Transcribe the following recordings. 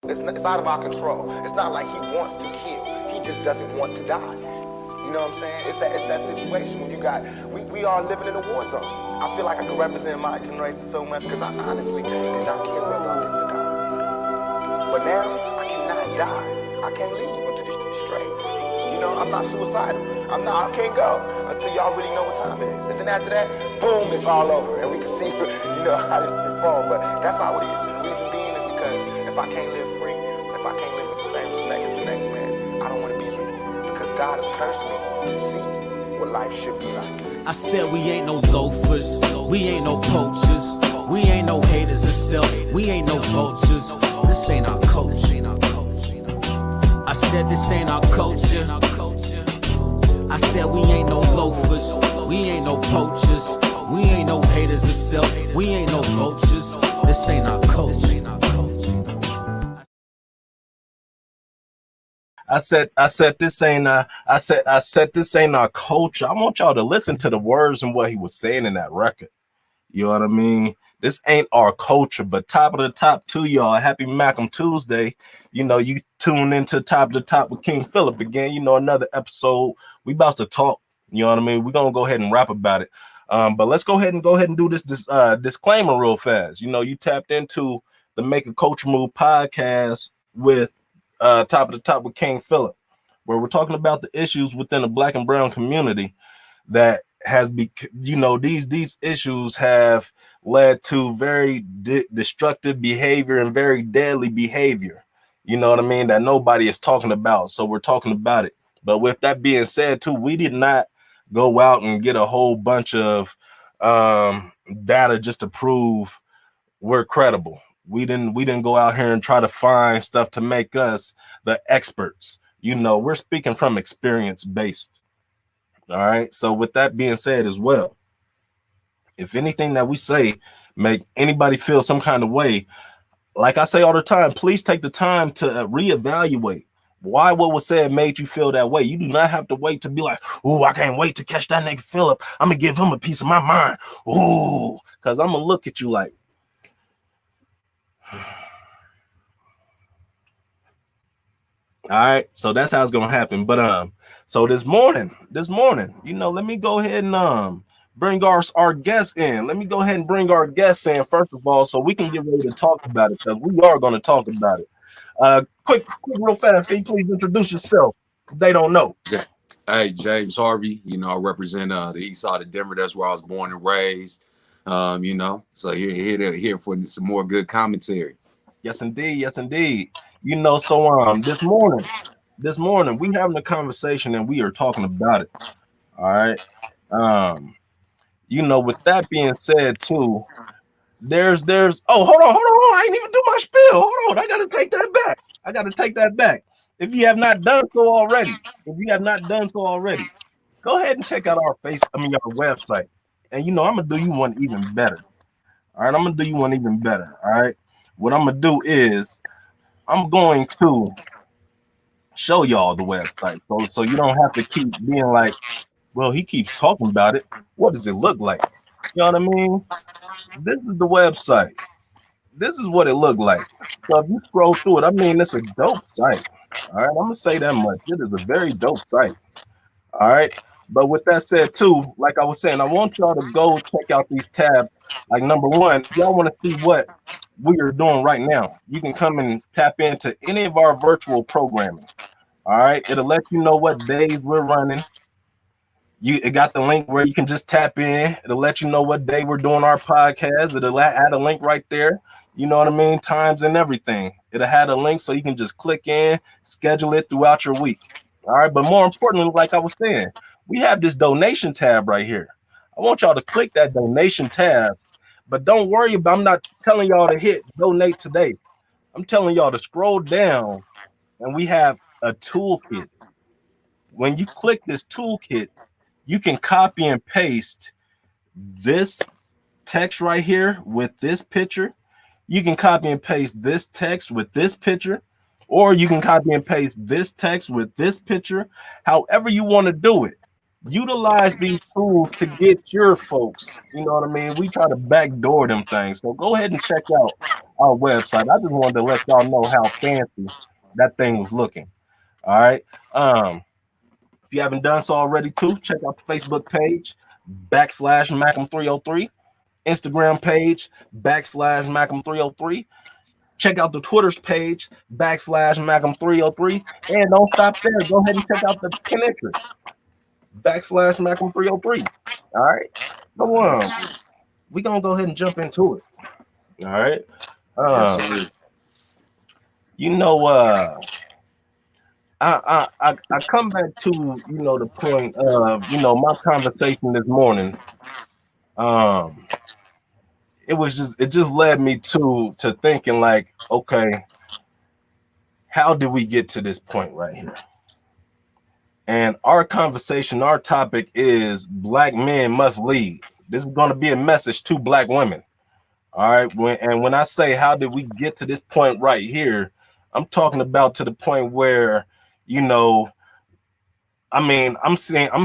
It's out of our control. It's not like he wants to kill. He just doesn't want to die. You know what I'm saying? It's that situation when we are living in a war zone. I feel like I can represent my generation so much because I honestly did not care whether I live or die. But now I cannot die. I can't leave until this straight. You know, I'm not suicidal. I can't go until y'all really know what time it is. And then after that, boom, it's all over. And we can see, how this fall. But that's how it is. And the reason being is because if I can't live free, if I can't live with the same respect as the next man, I don't want to be here. Because God has cursed me to see what life should be like. I said we ain't no loafers, we ain't no poachers, we ain't no haters of self, we ain't no vultures. This ain't our culture. I said this ain't our culture. I said we ain't no loafers, we ain't no poachers, we ain't no haters of self, we ain't no vultures. This ain't our culture. I said this ain't this ain't our culture. I want y'all to listen to the words and what he was saying in that record. You know what I mean? This ain't our culture, but top of the top to y'all. Happy Malcolm Tuesday. You tune into Top of the Top with King Phillip again. Another episode. We about to talk. You know what I mean? We're gonna go ahead and rap about it. But let's go ahead and do this disclaimer real fast. You tapped into the Make a Culture Move podcast with Top of the Top with King Phillip, where we're talking about the issues within the Black and brown community that has these issues have led to very destructive behavior and very deadly behavior. You know what I mean? That nobody is talking about. So we're talking about it. But with that being said, too, we did not go out and get a whole bunch of data just to prove we're credible. We didn't go out here and try to find stuff to make us the experts. We're speaking from experience based. All right. So with that being said as well, if anything that we say make anybody feel some kind of way, like I say all the time, please take the time to reevaluate why what was said made you feel that way. You do not have to wait to be like, "Ooh, I can't wait to catch that nigga Phillip. I'm gonna give him a piece of my mind." Ooh, because I'm gonna look at you like, all right, so that's how it's gonna happen. But so this morning, let me go ahead and bring our guests in. Let me go ahead and bring our guests in first of all, so we can get ready to talk about it, because we are going to talk about it. Quick, real fast. Can you please introduce yourself? They don't know. Hey, James Harvey. I represent the east side of Denver. That's where I was born and raised. So here for some more good commentary. Yes, indeed. So this morning we having a conversation and we are talking about it. All right. With that being said, too, there's hold on. I ain't even do my spiel. Hold on. I gotta take that back. If you have not done so already, go ahead and check out our website. And I'm gonna do you one even better. All right, I'm gonna do you one even better. All right. What I'm gonna do is I'm going to show y'all the website. So you don't have to keep being like, well, he keeps talking about it. What does it look like? You know what I mean? This is the website. This is what it looked like. So if you scroll through it, it's a dope site. All right, I'm gonna say that much. It is a very dope site. All right. But with that said, too, like I was saying, I want y'all to go check out these tabs. Like, number one, if y'all want to see what we are doing right now, you can come and tap into any of our virtual programming. All right. It'll let you know what days we're running. It got the link where you can just tap in. It'll let you know what day we're doing our podcast. It'll add a link right there. You know what I mean? Times and everything. It'll have a link so you can just click in, schedule it throughout your week. All right. But more importantly, like I was saying, we have this donation tab right here. I want y'all to click that donation tab, but don't worry about, I'm not telling y'all to hit donate today. I'm telling y'all to scroll down, and we have a toolkit. When you click this toolkit, you can copy and paste this text right here with this picture. You can copy and paste this text with this picture, or you can copy and paste this text with this picture. However you want to do it. utilize these tools to get your folks. You know what I mean? We try to backdoor them things. So go ahead and check out our website. I just wanted to let y'all know how fancy that thing was looking. All right. If you haven't done so already, too, check out the Facebook page /Macam303, Instagram page /Macam303. Check out the Twitter's page /Macam303. And don't stop there. Go ahead and check out the Pinterest /Macam303. All right. So we gonna go ahead and jump into it. All right. Yes, sir. You know, I come back to the point of my conversation this morning. It just led me to thinking like, okay, how did we get to this point right here? And our conversation, our topic is Black men must lead. This is going to be a message to Black women. All right. When I say how did we get to this point right here, I'm talking about to the point where, I'm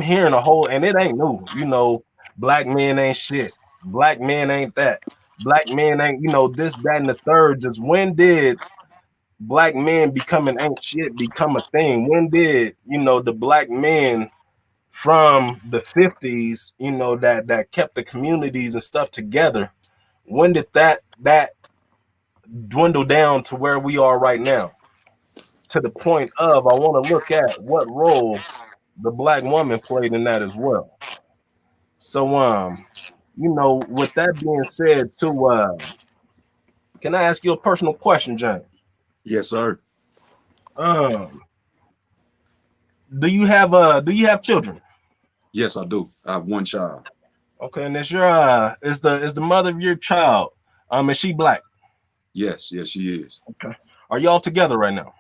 hearing a whole, and it ain't new, Black men ain't shit. Black men ain't that. Black men ain't, this, that, and the third. Just when did Black men becoming ain't shit become a thing? When did, the Black men from the 50s, that kept the communities and stuff together, when did that dwindle down to where we are right now? To the point of, I want to look at what role the Black woman played in that as well. So, with that being said, can I ask you a personal question, James? Yes, sir. Do you have children? Yes, I do. I have one child. Okay, and is the mother of your child? Is she Black? Yes, she is. Okay. Are y'all together right now?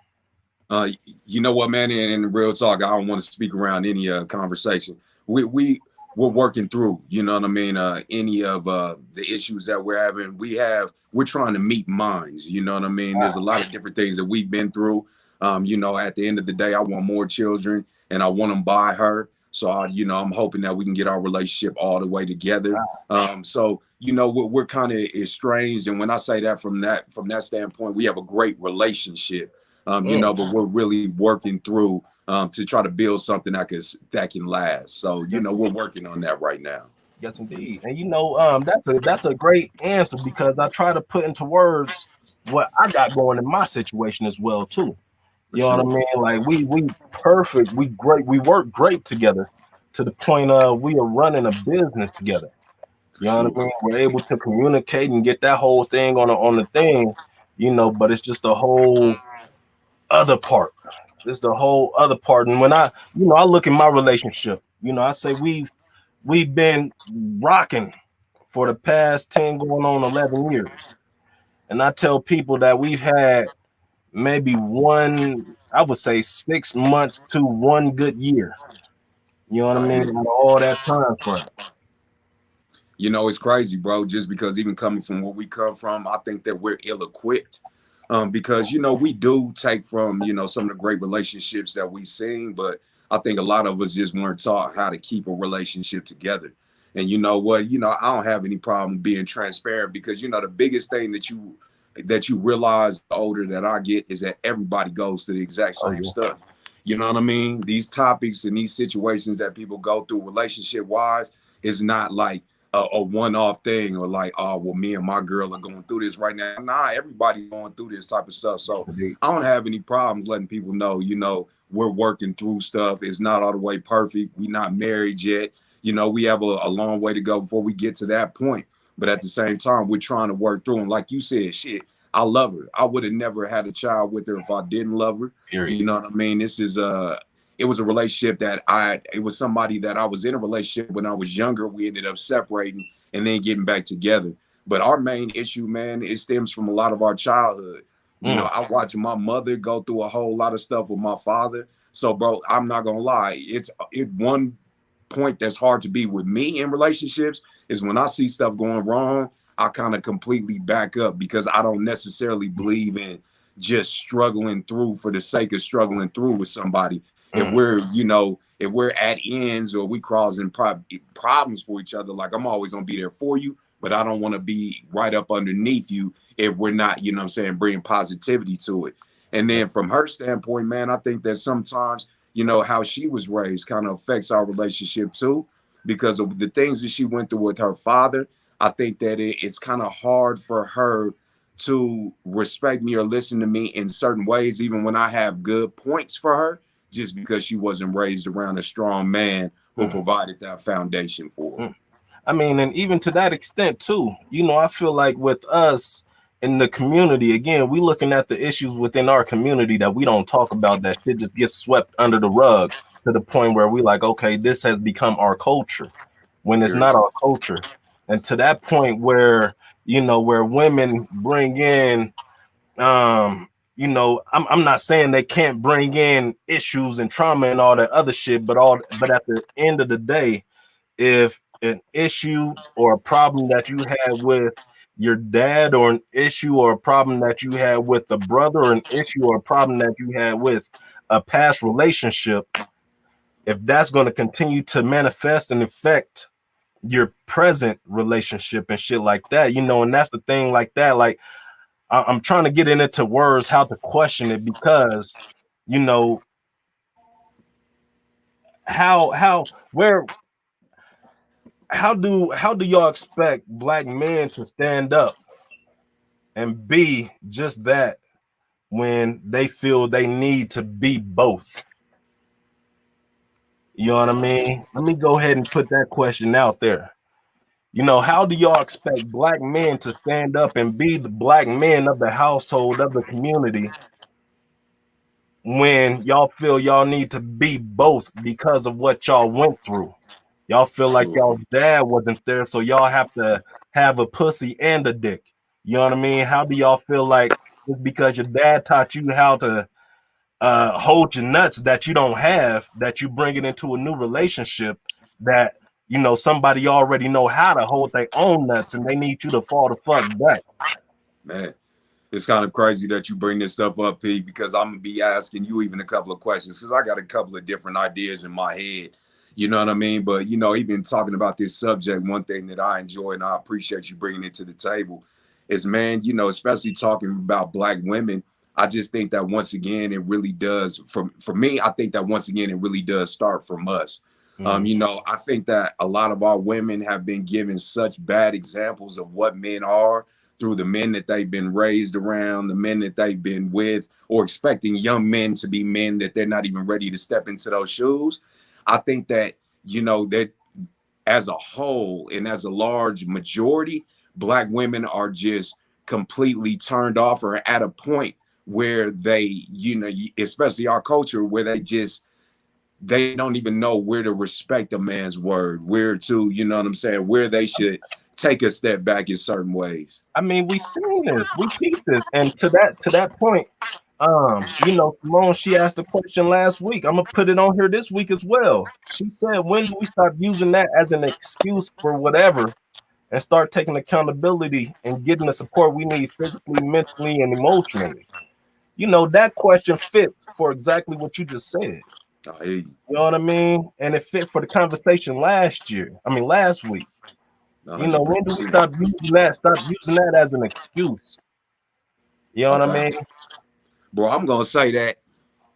You know what, man? In real talk, I don't want to speak around any conversation. We're working through. You know what I mean? Any of the issues that we're having, we're trying to meet minds. You know what I mean? There's a lot of different things that we've been through. At the end of the day, I want more children, and I want them by her. So I'm hoping that we can get our relationship all the way together. We're kind of estranged, and when I say that from that standpoint, we have a great relationship. But we're really working through to try to build something that can last. So, we're working on that right now. Yes, indeed. And that's a great answer, because I try to put into words what I got going in my situation as well too. You know what I mean? Like we perfect, we great, we work great together to the point of we are running a business together. You know what I mean? We're able to communicate and get that whole thing on the thing, but it's just a whole other part. It's the whole other part. And when I look at my relationship, I say we've been rocking for the past 10 going on 11 years. And I tell people that we've had maybe I would say 6 months to 1 good year. You know what I mean? Out of all that time frame. It's crazy, bro. Just because even coming from where we come from, I think that we're ill-equipped. Because we do take from some of the great relationships that we've seen, but I think a lot of us just weren't taught how to keep a relationship together. And you know what, I don't have any problem being transparent, because the biggest thing that you realize the older that I get is that everybody goes through the exact same stuff. You know what I mean? These topics and these situations that people go through relationship wise is not like a one-off thing, or like, oh, well, me and my girl are going through this right now. Nah, everybody's going through this type of stuff. So I don't have any problems letting people know, we're working through stuff. It's not all the way perfect. We're not married yet. We have a long way to go before we get to that point. But at the same time, we're trying to work through. And like you said, shit, I love her. I would have never had a child with her if I didn't love her. Period. You know what I mean? It was a relationship it was somebody that I was in a relationship when I was younger. We ended up separating and then getting back together. But our main issue, man, it stems from a lot of our childhood. I watched my mother go through a whole lot of stuff with my father. So, bro, I'm not gonna lie. It's one point that's hard to be with me in relationships is when I see stuff going wrong, I kind of completely back up, because I don't necessarily believe in just struggling through for the sake of struggling through with somebody. If we're, if we're at ends or we causing problems for each other, like I'm always gonna be there for you, but I don't want to be right up underneath you if we're not, you know what I'm saying, bringing positivity to it. And then from her standpoint, man, I think that sometimes, how she was raised kind of affects our relationship too, because of the things that she went through with her father. I think that it's kind of hard for her to respect me or listen to me in certain ways, even when I have good points for her, just because she wasn't raised around a strong man who provided that foundation for her. I mean, and even to that extent too, I feel like with us in the community, again, we looking at the issues within our community that we don't talk about, that shit just gets swept under the rug to the point where we like, okay, this has become our culture when it's not our culture. And to that point where, where women bring in, I'm not saying they can't bring in issues and trauma and all that other shit, but at the end of the day, if an issue or a problem that you had with your dad, or an issue or a problem that you had with a brother, or an issue or a problem that you had with a past relationship, if that's going to continue to manifest and affect your present relationship and shit like that, and that's the thing like that. Like, I'm trying to get into words how to question it, because, how do y'all expect black men to stand up and be just that when they feel they need to be both? You know what I mean? Let me go ahead and put that question out there. How do y'all expect black men to stand up and be the black men of the household, of the community, when y'all feel y'all need to be both because of what y'all went through? Y'all feel like y'all's dad wasn't there, so y'all have to have a pussy and a dick. You know what I mean? How do y'all feel like just because your dad taught you how to hold your nuts that you don't have, that you bring it into a new relationship, that somebody already know how to hold their own nuts and they need you to fall the fuck back? Man, it's kind of crazy that you bring this stuff up, P, because I'm gonna be asking you even a couple of questions, since I got a couple of different ideas in my head. You know what I mean? But even talking about this subject, one thing that I enjoy and I appreciate you bringing it to the table is, man, especially talking about black women. I just think that once again, it really does. For me, I think that once again, it really does start from us. I think that a lot of our women have been given such bad examples of what men are through the men that they've been raised around, the men that they've been with, or expecting young men to be men that they're not even ready to step into those shoes. I think that, that as a whole and as a large majority, black women are just completely turned off, or at a point where they, especially our culture, where they don't even know where to respect a man's word, where to, what I'm saying, where they should take a step back in certain ways. I mean, we seen this, we peeped this, and to that point, Simone, she asked a question last week. I'm gonna put it on here this week as well. She said, "When do we stop using that as an excuse for whatever, and start taking accountability and getting the support we need physically, mentally, and emotionally?" That question fits for exactly what you just said. I hear you. You know what I mean? And it fit for the conversation last week. 100%. When do we stop using that? Stop using that as an excuse. You know what I Okay. mean? Bro, I'm going to say that.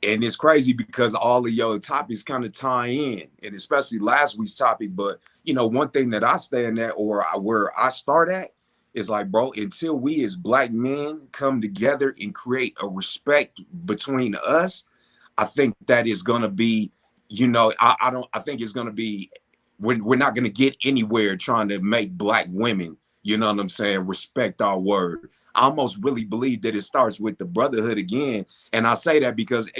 And it's crazy because all of your topics kind of tie in, and especially last week's topic. But, one thing that I stand at, or where I start at, is like, bro, until we as black men come together and create a respect between us, I think that is going to be, I think it's going to be, we're not going to get anywhere trying to make black women, you know what I'm saying, respect our word. I almost really believe that it starts with the brotherhood again. And I say that because,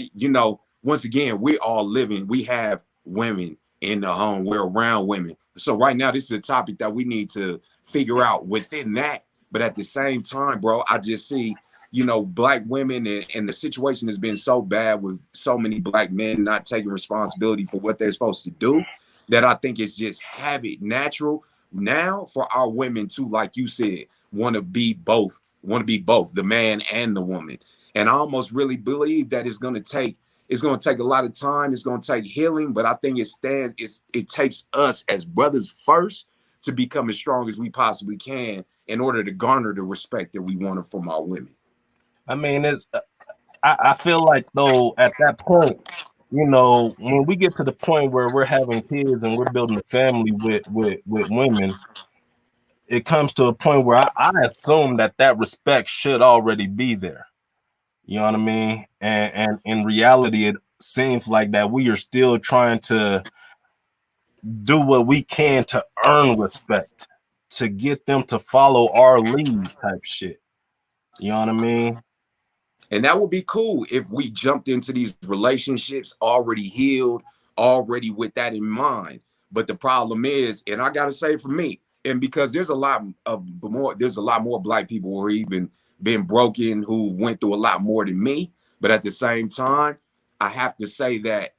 once again, we're all living, we have women in the home, we're around women. So right now, this is a topic that we need to figure out within that. But at the same time, bro, I just see, black women, and the situation has been so bad with so many black men not taking responsibility for what they're supposed to do, that I think it's just habit natural now for our women to, like you said, want to be both, the man and the woman. And I almost really believe that it's going to take, It's going to take a lot of time. It's going to take healing, but I think it takes us as brothers first to become as strong as we possibly can in order to garner the respect that we wanted from our women. I mean, I feel like though at that point, you know, when we get to the point where we're having kids and we're building a family with women, it comes to a point where I assume that respect should already be there. You know what I mean? And in reality, it seems like that we are still trying to do what we can to earn respect, to get them to follow our lead type shit. You know what I mean? And that would be cool if we jumped into these relationships already healed, already with that in mind. But the problem is, and I gotta say for me, and because there's a lot more black people who are even been broken, who went through a lot more than me. But at the same time, I have to say that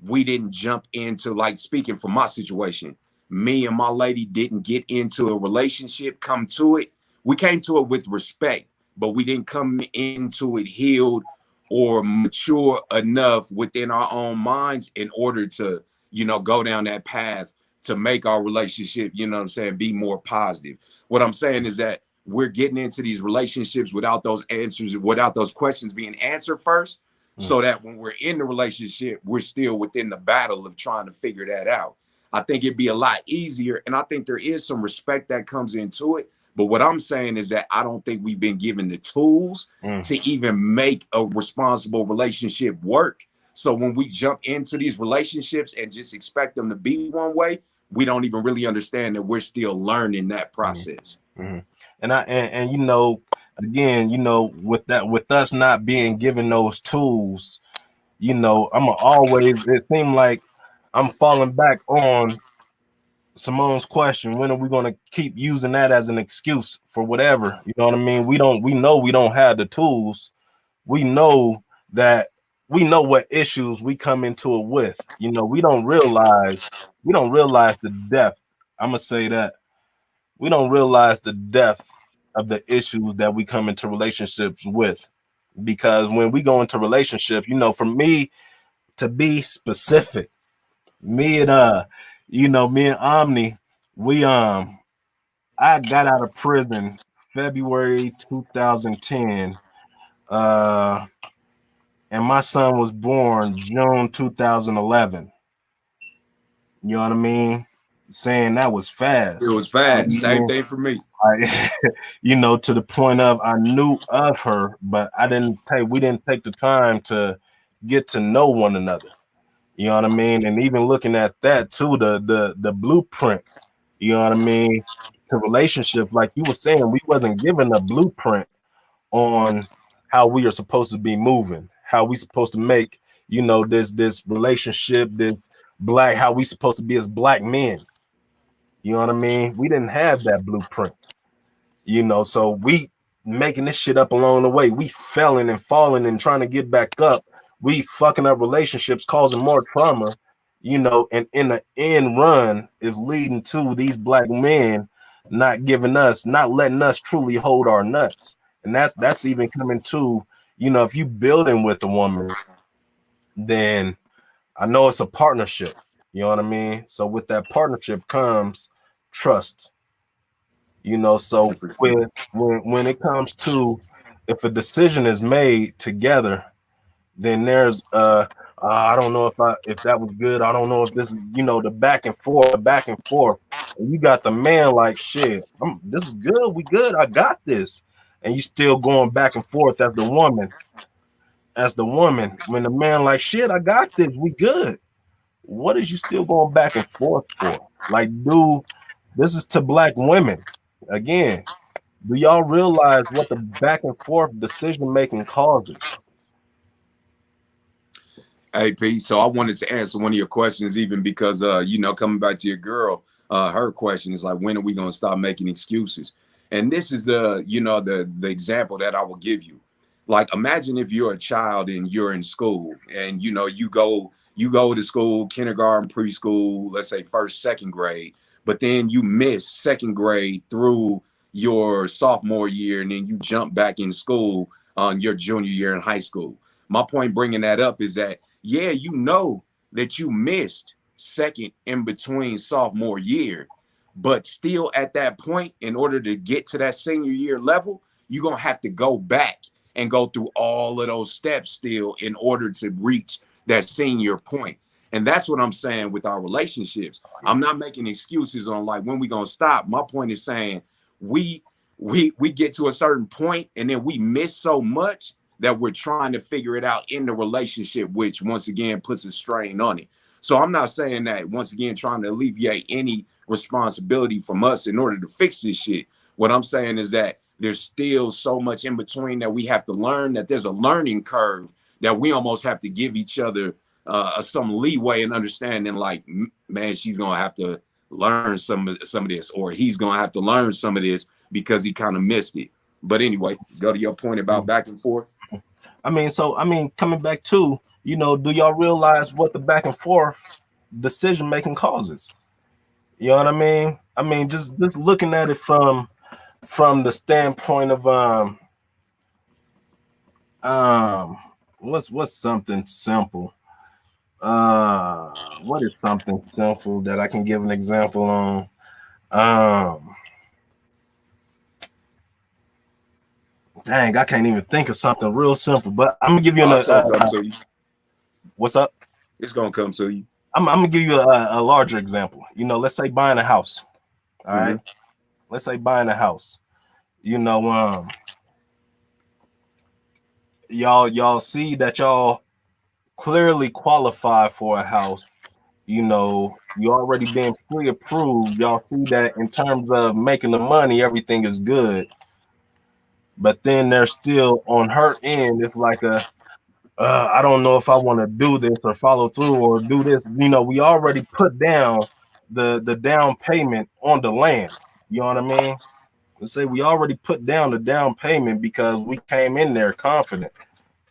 we didn't jump into, like, speaking from my situation, me and my lady didn't get into a relationship, come to it. We came to it with respect, but we didn't come into it healed or mature enough within our own minds in order to, go down that path to make our relationship, you know what I'm saying, be more positive. What I'm saying is that we're getting into these relationships without those answers, without those questions being answered first, so that when we're in the relationship, we're still within the battle of trying to figure that out. I think it'd be a lot easier, and I think there is some respect that comes into it. But what I'm saying is that I don't think we've been given the tools to even make a responsible relationship work. So when we jump into these relationships and just expect them to be one way, we don't even really understand that we're still learning that process. And you know, again, you know, with us not being given those tools, you know, it seemed like I'm falling back on Simone's question. When are we going to keep using that as an excuse for whatever? You know what I mean? We know we don't have the tools. We know that we know what issues we come into it with. You know, we don't realize the depth. I'm gonna say that we don't realize the depth of the issues that we come into relationships with. Because when we go into relationships, you know, for me to be specific, me and me and Omni, we I got out of prison February 2010. And my son was born June 2011. You know what I mean? Saying that was It fast. was fast. Same thing for me. You know, to the point of I knew of her, but we didn't take the time to get to know one another. You know what I mean? And even looking at that too, the blueprint, you know what I mean, to relationships, like you were saying, we wasn't given a blueprint on how we are supposed to be moving, how we supposed to make, you know, this relationship, how we supposed to be as black men. You know what I mean? We didn't have that blueprint, you know, so we making this shit up along the way. We failing and falling and trying to get back up. We fucking up relationships, causing more trauma, you know, and in the end run is leading to these black men not letting us truly hold our nuts. And that's even coming to, you know, if you building with a woman, then I know it's a partnership. You know what I mean? So with that partnership comes trust. You know, so when it comes to, if a decision is made together, then there's I don't know if that was good. I don't know if this is, you know, the back and forth, and you got the man like, shit, this is good, we good, I got this, and you still going back and forth as the woman. When the man like, shit, I got this, we good. What is you still going back and forth for? Like, this is to black women again. Do y'all realize what the back and forth decision making causes? Hey, Pete. So I wanted to answer one of your questions, even because, coming back to your girl, her question is like, when are we going to stop making excuses? And this is the example that I will give you. Like, imagine if you're a child and you're in school, and you go to school, kindergarten, preschool, let's say first, second grade, but then you miss second grade through your sophomore year, and then you jump back in school on your junior year in high school. My point bringing that up is that, yeah, you know that you missed second in between sophomore year, but still at that point, in order to get to that senior year level, you're going to have to go back and go through all of those steps still in order to reach that senior point. And that's what I'm saying with our relationships. I'm not making excuses on like when we going to stop. My point is saying we we get to a certain point and then we miss so much that we're trying to figure it out in the relationship, which once again puts a strain on it. So I'm not saying that, once again, trying to alleviate any responsibility from us in order to fix this shit. What I'm saying is that there's still so much in between that we have to learn, that there's a learning curve that we almost have to give each other some leeway and understanding, like, man, she's going to have to learn some of this, or he's going to have to learn some of this because he kind of missed it. But anyway, go to your point about back and forth. Coming back to, do y'all realize what the back and forth decision making causes? You know what I mean? Just looking at it from the standpoint of what's something simple? What is something simple that I can give an example on? Dang, I can't even think of something real simple, but I'm gonna give you what's up? It's gonna come to you. I'm gonna give you a larger example. Let's say buying a house. All right. Let's say buying a house. Y'all see that y'all clearly qualify for a house. You already been pre-approved. Y'all see that in terms of making the money, everything is good. But then there's still on her end, it's like I don't know if I want to do this or follow through or do this. We already put down the down payment on the land. You know what I mean? Let's say we already put down the down payment because we came in there confident.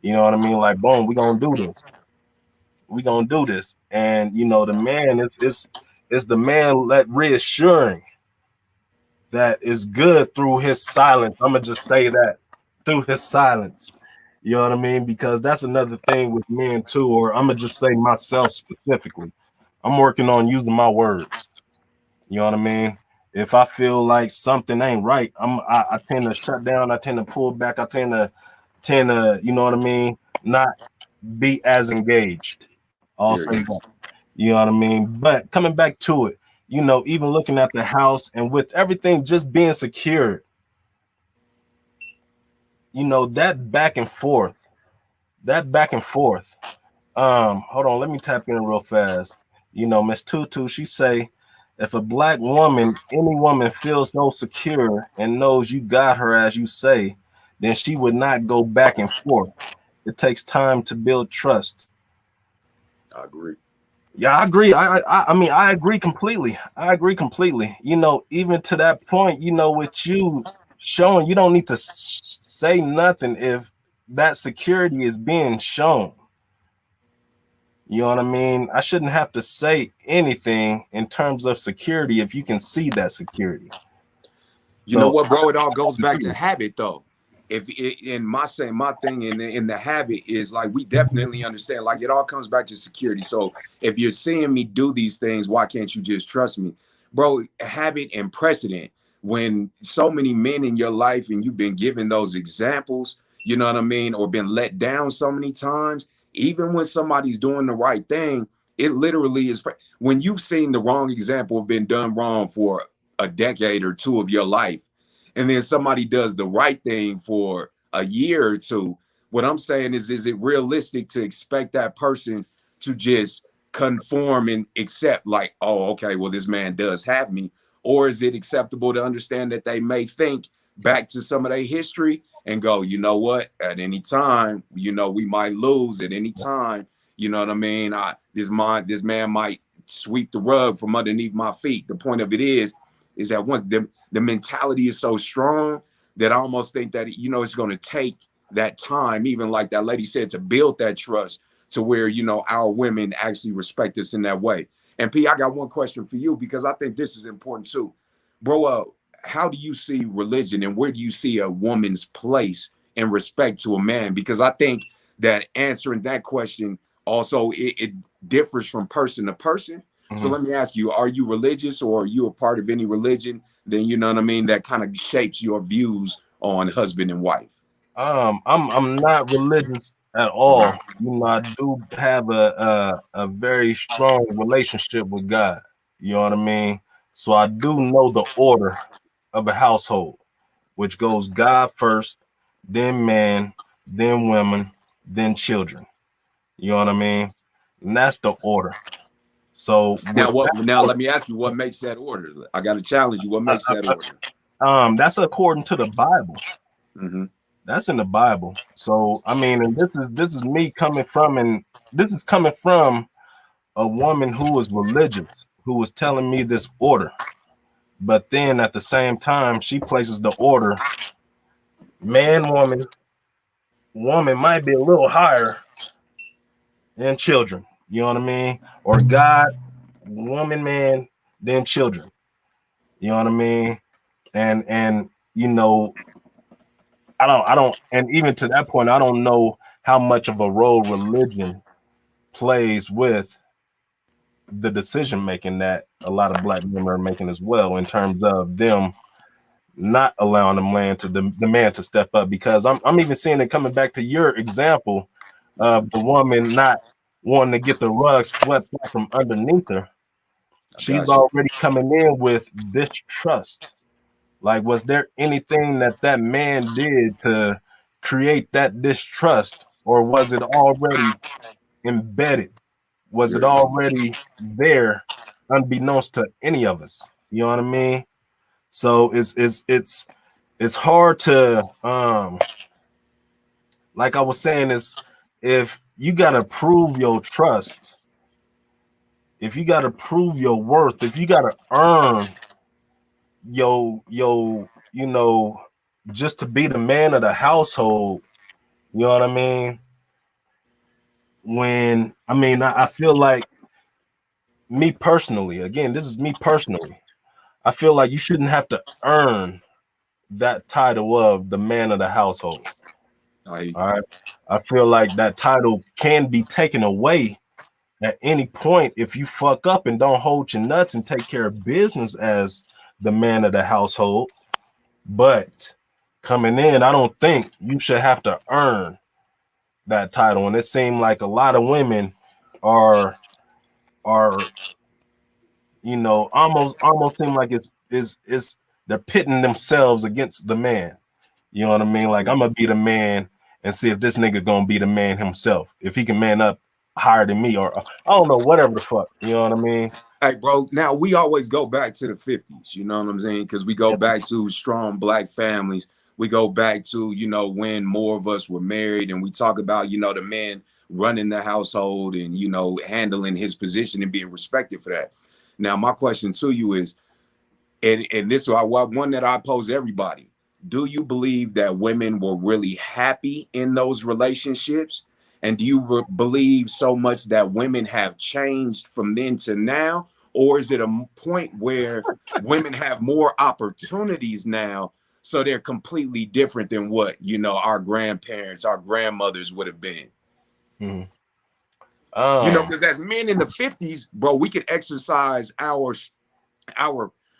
You know what I mean? Like, boom, we're gonna do this. We're gonna do this. And the man is the man reassuring that is good through his silence. I'm gonna just say that, through his silence. You know what I mean? Because that's another thing with men too, or I'm gonna just say myself specifically. I'm working on using my words. You know what I mean? If I feel like something ain't right, I tend to shut down. I tend to pull back. I tend to, you know what I mean? Not be as engaged. I'll say that. You know what I mean? But coming back to it, even looking at the house and with everything just being secured, that back and forth. Hold on, let me tap in real fast. Miss Tutu, she say, if a black woman, any woman feels so secure and knows you got her as you say, then she would not go back and forth. It takes time to build trust. I agree. Yeah, I agree. I agree completely. Even to that point, with you showing, you don't need to say nothing if that security is being shown. You know what I mean? I shouldn't have to say anything in terms of security if you can see that security. You know what, bro? It all goes back to habit, though. If my thing in the habit is like, we definitely understand, like, it all comes back to security. So if you're seeing me do these things, why can't you just trust me, bro? Habit and precedent. When so many men in your life and you've been given those examples, you know what I mean, or been let down so many times, even when somebody's doing the right thing, it literally is. When you've seen the wrong example been done wrong for a decade or two of your life, and then somebody does the right thing for a year or two, what I'm saying is it realistic to expect that person to just conform and accept, like, oh, okay, well, this man does have me? Or is it acceptable to understand that they may think back to some of their history and go, you know what, at any time, we might lose at any time. You know what I mean? This man might sweep the rug from underneath my feet. The point of it is that once the mentality is so strong that I almost think that, it's going to take that time, even like that lady said, to build that trust to where, our women actually respect us in that way. And P, I got one question for you, because I think this is important too. Bro, how do you see religion and where do you see a woman's place in respect to a man? Because I think that answering that question also it differs from person to person. So Mhm. let me ask you, are you religious, or are you a part of any religion? Then you know what I mean, that kind of shapes your views on husband and wife. I'm not religious at all. You know, I do have a very strong relationship with God. You know what I mean? So I do know the order of a household, which goes God first, then man, then women, then children. You know what I mean? And that's the order. So Now with what? that Now order, let me ask you, what makes that order? I got to challenge you. What makes that order? that's according to the Bible. Hmm. That's in the Bible. So I mean, and this is me coming from, and this is coming from a woman who was religious, who was telling me this order. But then at the same time, she places the order man, woman, woman might be a little higher than children. You know what I mean? Or God, woman, man, then children. You know what I mean? And you know, I don't, and even to that point, I don't know how much of a role religion plays with the decision making that a lot of black women are making as well, in terms of them not allowing the man to step up. Because I'm even seeing it coming back to your example of the woman not wanting to get the rug swept out from underneath her. I She's got you. already coming in with distrust. Like, was there anything that man did to create that distrust, or was it already embedded? Was it Yeah. already there, unbeknownst to any of us? You know what I mean? So it's hard to like I was saying, is if you gotta prove your trust, if you gotta prove your worth, if you gotta earn you know, just to be the man of the household, you know what I mean? When I mean I feel like, me personally, again, this is me personally, I feel like you shouldn't have to earn that title of the man of the household. I All right. I feel like that title can be taken away at any point if you fuck up and don't hold your nuts and take care of business as the man of the household. But coming in, I don't think you should have to earn that title. And it seemed like a lot of women are you know, almost seem like it's they're pitting themselves against the man. You know what I mean? Like, I'm gonna be the man and see if this nigga gonna be the man himself. If he can man up higher than me, or I don't know, whatever the fuck. You know what I mean? Hey, bro, now we always go back to the 50s, you know what I'm saying? Because we go Yes. back to strong black families. We go back to, when more of us were married, and we talk about, the man running the household and, handling his position and being respected for that. Now, my question to you is, and this is one that I pose to everybody. Do you believe that women were really happy in those relationships? And do you believe so much that women have changed from then to now? Or is it a point where women have more opportunities now, so they're completely different than what, our grandparents, our grandmothers would have been? Mhm. Because as men in the 50s, bro, we could exercise our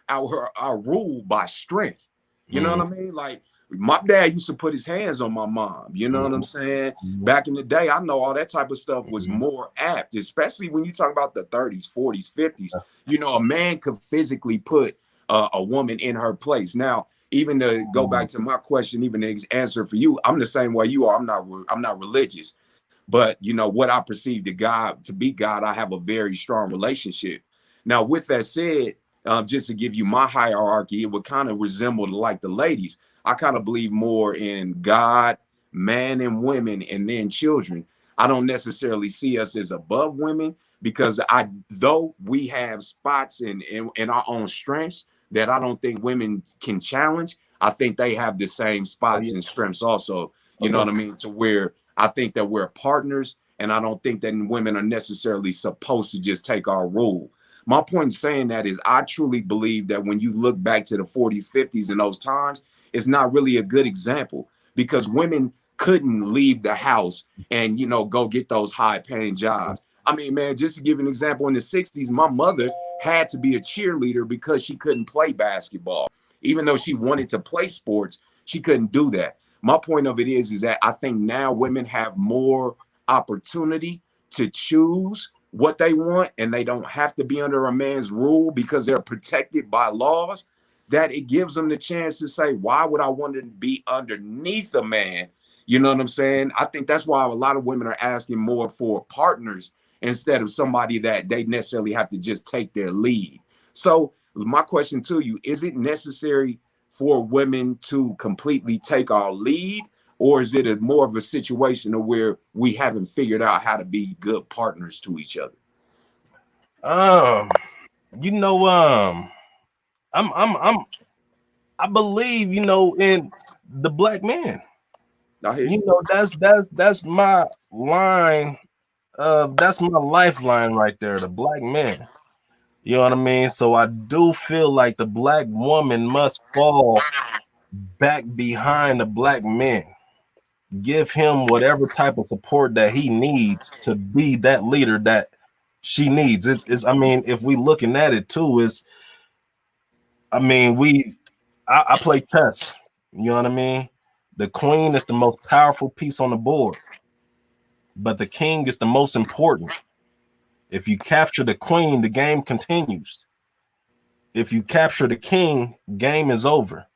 our rule by strength. You know what Mhm. I mean? Like, my dad used to put his hands on my mom. You know what I'm Mhm. saying? Mhm. Back in the day, I know all that type of stuff was Mhm. more apt, especially when you talk about the 30s, 40s, 50s. A man could physically put a woman in her place. Now, even to go back to my question, even the answer for you, I'm the same way you are. I'm not religious, but what I perceive to be God, I have a very strong relationship. Now, with that said, just to give you my hierarchy, it would kind of resemble like the ladies. I kind of believe more in God, man, and women, and then children. I don't necessarily see us as above women, because though we have spots in our own strengths that I don't think women can challenge, I think they have the same Oh spots yeah. and strengths also. You know Okay. what I mean? To where I think that we're partners, and I don't think that women are necessarily supposed to just take our role. My point in saying that is, I truly believe that when you look back to the 40s, 50s, and those times, it's not really a good example, because women couldn't leave the house and, you know, go get those high paying jobs. I mean, man, just to give an example, in the 60s, my mother had to be a cheerleader because she couldn't play basketball. Even though she wanted to play sports, she couldn't do that. My point of it is that I think now women have more opportunity to choose what they want, and they don't have to be under a man's rule because they're protected by laws, that it gives them the chance to say, why would I want to be underneath a man? You know what I'm saying? I think that's why a lot of women are asking more for partners instead of somebody that they necessarily have to just take their lead. So my question to you, is it necessary for women to completely take our lead, or is it a more of a situation of where we haven't figured out how to be good partners to each other? You know, I believe, you know, in the black man. I hear You you. know, that's my line. That's my lifeline right there, the black man. You know what I mean? So I do feel like the black woman must fall back behind the black man. Give him whatever type of support that he needs to be that leader that she needs. It's I mean, if we looking at it too, is I mean, I play chess. You know what I mean? The queen is the most powerful piece on the board, but the king is the most important. If you capture the queen, the game continues. If you capture the king, game is over.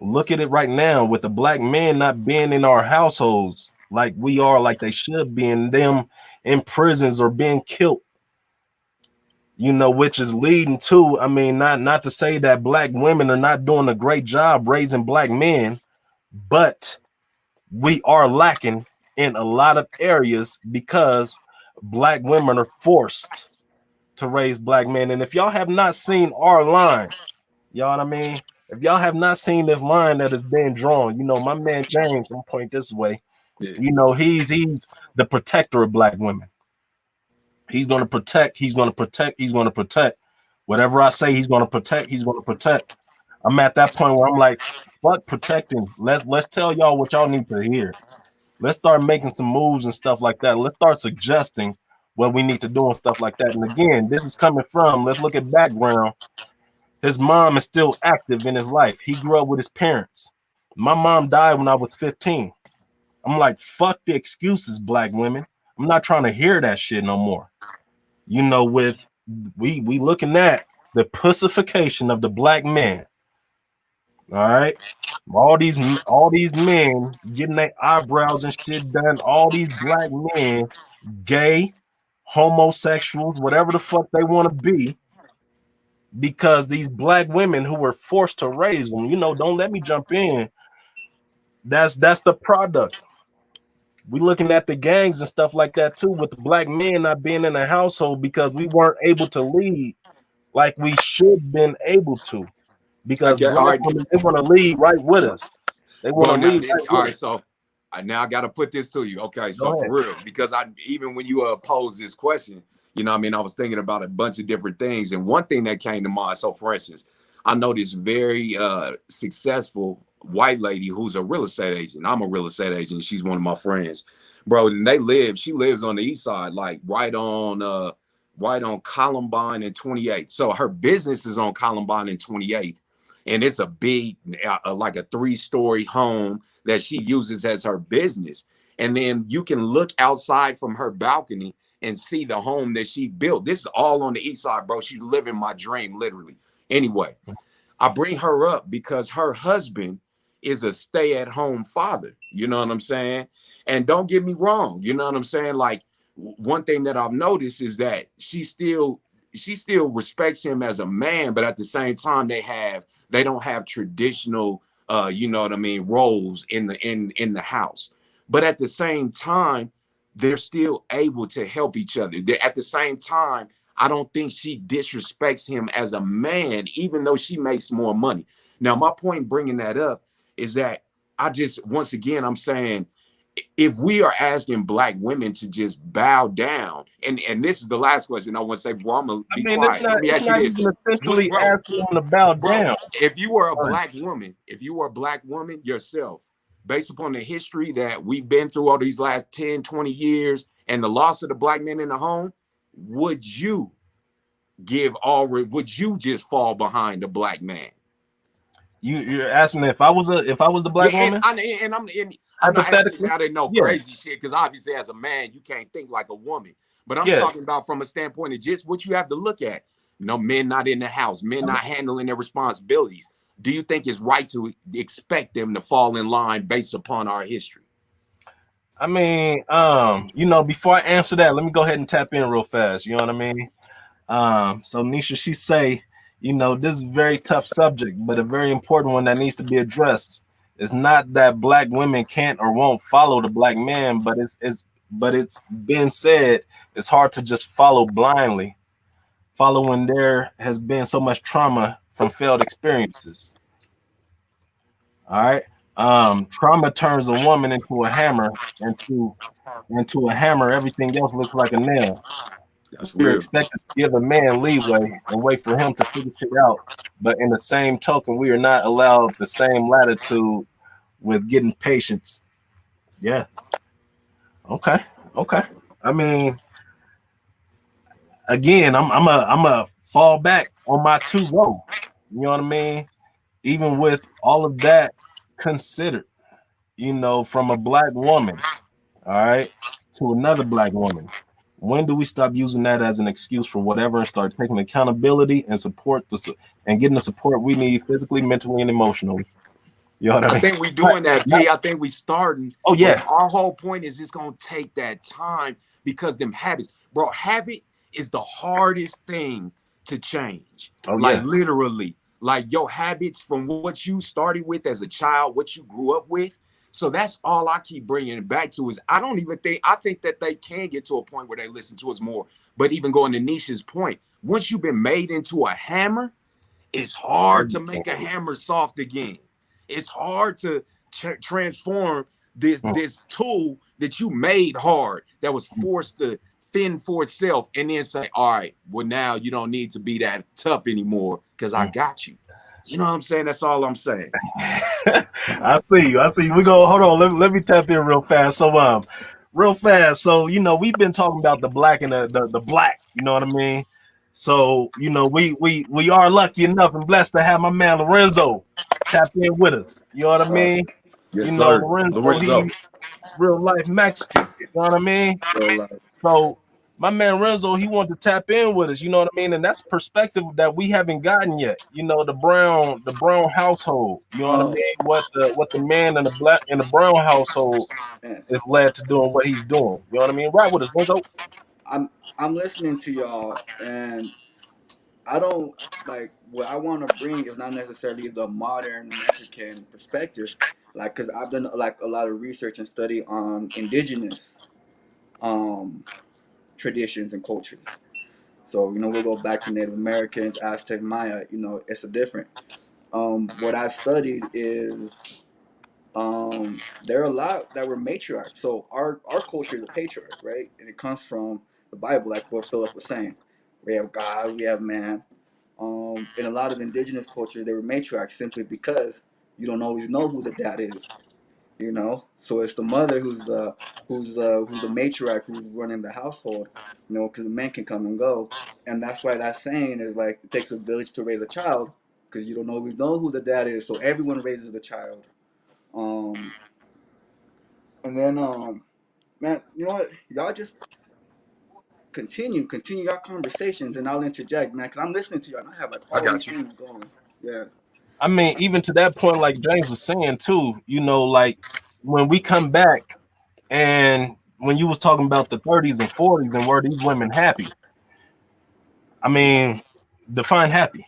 Look at it right now with the black men not being in our households like we are, like they should be, in them in prisons or being killed. You know, which is leading to, I mean, not to say that black women are not doing a great job raising black men, but we are lacking in a lot of areas because black women are forced to raise black men. And if y'all have not seen our line, you know what I mean? If y'all have not seen this line that is being drawn, you know, my man James, I'm point this way, Yeah. you know, he's the protector of black women. He's going to protect, he's going to protect, he's going to protect. Whatever I say, he's going to protect, he's going to protect. I'm at that point where I'm like, fuck protecting. Let's tell y'all what y'all need to hear. Let's start making some moves and stuff like that. Let's start suggesting what we need to do and stuff like that. And again, this is coming from, let's look at background. His mom is still active in his life. He grew up with his parents. My mom died when I was 15. I'm like, fuck the excuses, black women. I'm not trying to hear that shit no more. You know, with we looking at the pussification of the black man. All right. All these men getting their eyebrows and shit done. All these black men, gay, homosexuals, whatever the fuck they want to be, because these black women who were forced to raise them, you know, don't let me jump in. That's the product. We looking at the gangs and stuff like that too, with the black men not being in the household because we weren't able to lead like we should been able to. Because Okay, all black right, women, they want to lead right with us. They want bro. to Now lead right this, all with right. us. So now I got to put this to you. Okay, so Go for ahead. real, because I even when you pose this question, you know, what I mean, I was thinking about a bunch of different things, and one thing that came to mind. So, for instance, I know this very successful white lady who's a real estate agent. I'm a real estate agent. She's one of my friends, bro. And she lives on the east side, like right on Columbine and 28th. So her business is on Columbine and 28th, and it's a big, like a 3-story home that she uses as her business. And then you can look outside from her balcony and see the home that she built. This is all on the east side, bro. She's living my dream, literally. Anyway, I bring her up because her husband is a stay-at-home father. You know what I'm saying? And don't get me wrong. You know what I'm saying? Like, one thing that I've noticed is that she still respects him as a man, but at the same time, they don't have traditional you know what I mean, roles in the house. But at the same time, they're still able to help each other. At the same time, I don't think she disrespects him as a man, even though she makes more money. Now, my point bringing that up is that once again, I'm saying, if we are asking black women to just bow down, and this is the last question I want to say before I'm gonna I be mean, quiet. Let me it's ask you not this, even essentially bro, asking them to bow bro. down. If you were a Right. black woman, yourself, based upon the history that we've been through all these last 10, 20 years and the loss of the black men in the home, would you would you just fall behind the black man? You're asking if I was the Yeah, black woman? I'm not asking Hypothetically? out of no Yeah. crazy shit, because obviously as a man you can't think like a woman. But I'm Yeah. talking about from a standpoint of just what you have to look at. Men not in the house, men not handling their responsibilities. Do you think it's right to expect them to fall in line based upon our history? I mean, before I answer that, let me go ahead and tap in real fast. You know what I mean? So Nisha, she say, this is a very tough subject, but a very important one that needs to be addressed. It's not that black women can't or won't follow the black man, but it's been said it's hard to just follow blindly, following there has been so much trauma from failed experiences. All right. Trauma turns a woman into a hammer, into a hammer, everything else looks like a nail. That's We're real. expected to give a man leeway and wait for him to figure shit out. But in the same token, we are not allowed the same latitude with getting patience. Yeah. Okay. Okay. I mean, again, I'm a fall back on my 2-0. You know what I mean? Even with all of that considered, from a black woman, all right, to another black woman. When do we stop using that as an excuse for whatever and start taking accountability and and getting the support we need physically, mentally, and emotionally? You know what I I mean? think we doing that, P. I think we starting. Oh But yeah. our whole point is it's gonna take that time, because them habits, bro. Habit is the hardest thing to change. Oh Like yeah. literally, like your habits from what you started with as a child, what you grew up with. So that's all I keep bringing it back to is I think that they can get to a point where they listen to us more. But even going to Nisha's point, once you've been made into a hammer, it's hard to make a hammer soft again. It's hard to transform this tool that you made hard, that was forced to fend for itself, and then say, all right, well, now you don't need to be that tough anymore because I got you. You know what I'm saying? That's all I'm saying. I see you. I see you. We go. Hold on. Let me tap in real fast. So real fast. So we've been talking about the black and the black. You know what I mean? So we are lucky enough and blessed to have my man Lorenzo tap in with us. You know what I mean? Yes, sir. Lorenzo, Lorenzo. he real life Mexican. You know what I mean? So my man Renzo, he wanted to tap in with us, you know what I mean? And that's perspective that we haven't gotten yet. The brown household, you know what I mean? What the man in the brown household Man, is led to doing what he's doing. You know what I mean? Right with us, Renzo. I'm listening to y'all, and I don't like what I want to bring is not necessarily the modern Mexican perspective, like because I've done like a lot of research and study on indigenous um traditions and cultures. So we'll go back to Native Americans, Aztec, Maya. It's a different. What I've studied is there are a lot that were matriarchs. So our culture is a patriarch, right? And it comes from the Bible, like what Phillip was saying. We have God, we have man. In a lot of indigenous cultures, they were matriarchs simply because you don't always know who the dad is. So it's the mother who's the matriarch who's running the household. Because the men can come and go, and that's why that saying is like it takes a village to raise a child, because you don't always know who the dad is. So everyone raises the child. Um, and then, man, you know what? Y'all just continue your conversations, and I'll interject, man, because I'm listening to y'all, and I have like I all these got you. things going. Yeah. I mean, even to that point, like James was saying too, like when we come back and when you was talking about the 30s and 40s and were these women happy? I mean, define happy.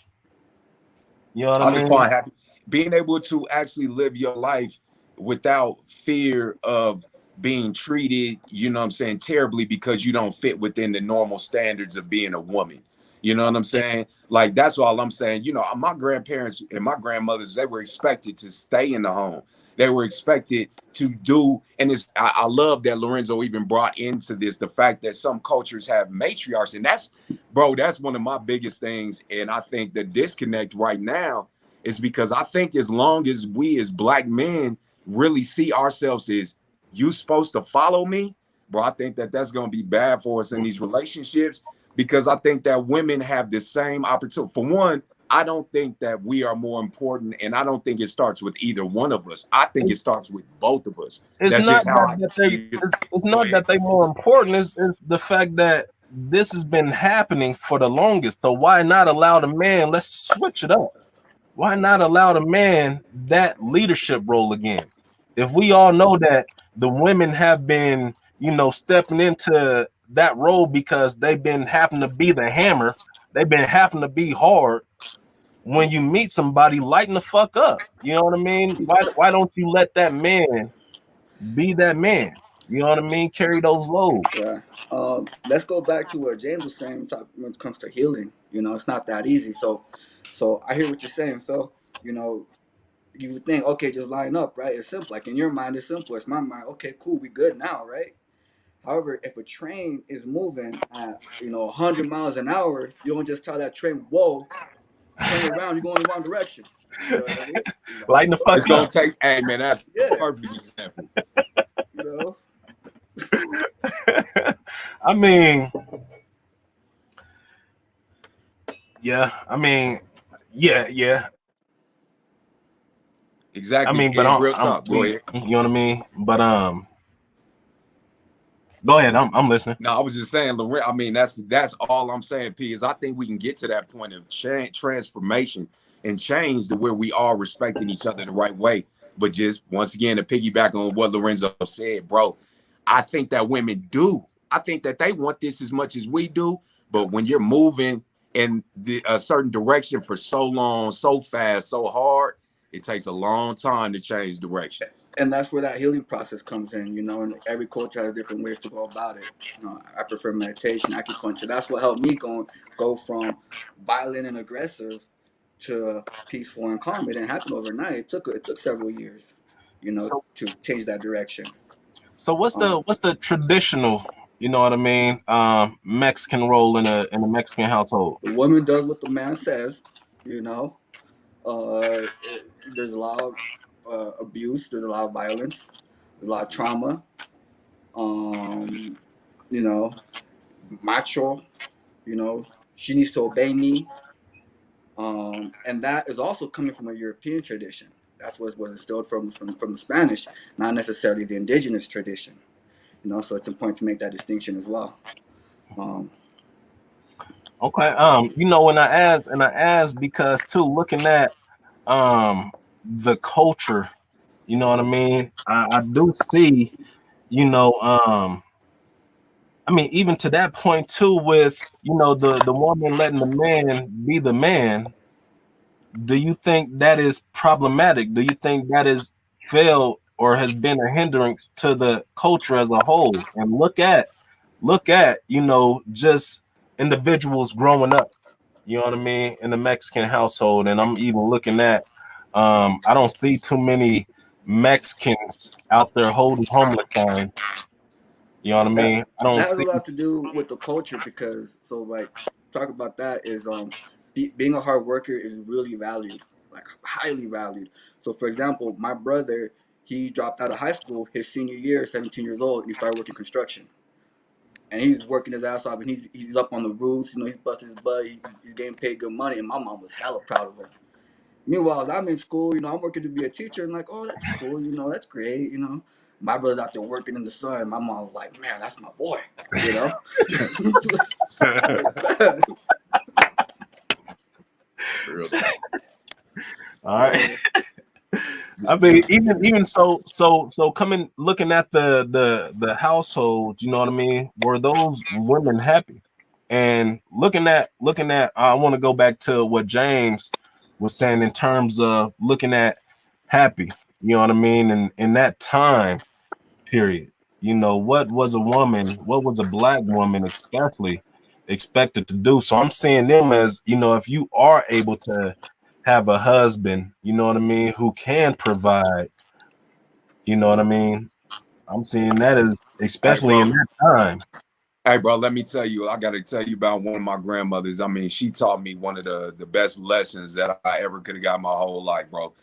You know what I I mean? define happy. Being able to actually live your life without fear of being treated, you know what I'm saying, terribly because you don't fit within the normal standards of being a woman. You know what I'm saying? Like, that's all I'm saying. My grandparents and my grandmothers, they were expected to stay in the home. They were expected to do, and I love that Lorenzo even brought into this the fact that some cultures have matriarchs, and that's one of my biggest things. And I think the disconnect right now is because I think as long as we as black men really see ourselves as you supposed to follow me, bro, I think that that's going to be bad for us in these relationships, because I think that women have the same opportunity. For one, I don't think that we are more important, and I don't think it starts with either one of us. I think it starts with both of us. It's That's not just how that, I that they feel. it's Go not ahead. that they more important. It's the fact that this has been happening for the longest. So why not allow the man? Let's switch it up. Why not allow the man that leadership role again? If we all know that the women have been, stepping into that role because they've been having to be the hammer, they've been having to be hard. When you meet somebody, lighten the fuck up. You know what I mean? Why don't you let that man be that man? You know what I mean? Carry those loads. Yeah. Let's go back to what James was saying when it comes to healing. It's not that easy. So I hear what you're saying, Phil. You know, you would think, okay, just line up, right? It's simple. Like in your mind, it's simple. It's my mind. Okay, cool, we good now, right? However, if a train is moving at 100 miles an hour, you don't just tell that train, "Whoa, turn around. You're going the wrong direction." You know what I mean? Lighten the fuck It's going up. to take, hey, man, that's a Yeah. perfect example. You know. I mean, yeah. I mean, yeah. I Exactly. mean, but And real I'm talk. Go ahead. you know what I mean? But go ahead. I'm listening. No, I was just saying, Lorenzo. I mean, that's all I'm saying, P, is I think we can get to that point of transformation and change to where we are respecting each other the right way. But just once again, to piggyback on what Lorenzo said, bro, I think that women do. I think that they want this as much as we do. But when you're moving in a certain direction for so long, so fast, so hard, it takes a long time to change direction. And that's where that healing process comes in, and every culture has different ways to go about it. I prefer meditation, acupuncture. That's what helped me go from violent and aggressive to peaceful and calm. It didn't happen overnight. It took several years, So to change that direction. so Um, what's the traditional, you know what I mean, Mexican role in a Mexican household? the woman does what the man says, you know. There's a lot of abuse. There's a lot of violence. There's a lot of trauma. Um, you know, macho. She needs to obey me. And that is also coming from a European tradition. That's what was instilled from the Spanish, not necessarily the indigenous tradition. So it's important to make that distinction as well. Um, Okay. When I asked because too, looking at the culture, you know what I mean? I do see, you know, I mean, even to that point too, with the woman letting the man be the man, do you think that is problematic? Do you think that is failed or has been a hindrance to the culture as a whole? And look at just individuals growing up, you know what I mean, in the Mexican household. And I'm even looking at I don't see too many Mexicans out there holding homeless signs. You know what I that mean? I don't that has a see. lot to do with the culture because like talk about that is being a hard worker is really valued, like highly valued. So for example, my brother, he dropped out of high school his senior year, 17 years old, and he started working construction. And he's working his ass off, and he's up on the roofs. He's busting his butt. He's getting paid good money, and my mom was hella proud of him. Meanwhile, as I'm in school, I'm working to be a teacher, and like, oh, that's cool, that's great. My brother's out there working in the sun. My mom's like, man, that's my boy, you know. Real. All right. I mean, even so coming looking at the household, you know what I mean? Were those women happy? And looking at I want to go back to what James was saying in terms of looking at happy, you know what I mean? And in that time period, what was a woman, what was a black woman especially expected to do? So I'm seeing them as, if you are able to have a husband, you know what I mean, who can provide, you know what I mean? I'm seeing that as, Hey, especially bro. in that time. Hey, bro, let me tell you, I got to tell you about one of my grandmothers. I mean, she taught me one of the best lessons that I ever could have got my whole life, bro.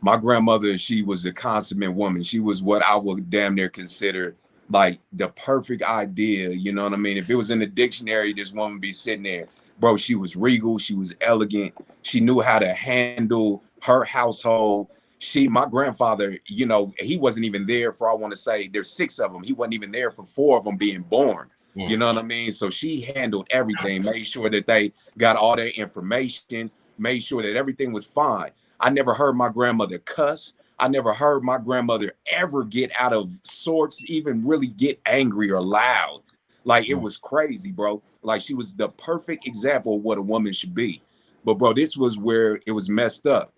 My grandmother, she was a consummate woman. She was what I would damn near consider like the perfect idea. You know what I mean? If it was in the dictionary, this woman be sitting there. Bro, she was regal. She was elegant. She knew how to handle her household. My grandfather, you know, he wasn't even there for, I want to say, there's six of them. He wasn't even there for four of them being born. Mm, You know what I mean? So she handled everything, made sure that they got all their information, made sure that everything was fine. I never heard my grandmother cuss. I never heard my grandmother ever get out of sorts, even really get angry or loud. Like it mm, was crazy, bro. Like she was the perfect example of what a woman should be. But bro, this was where it was messed up.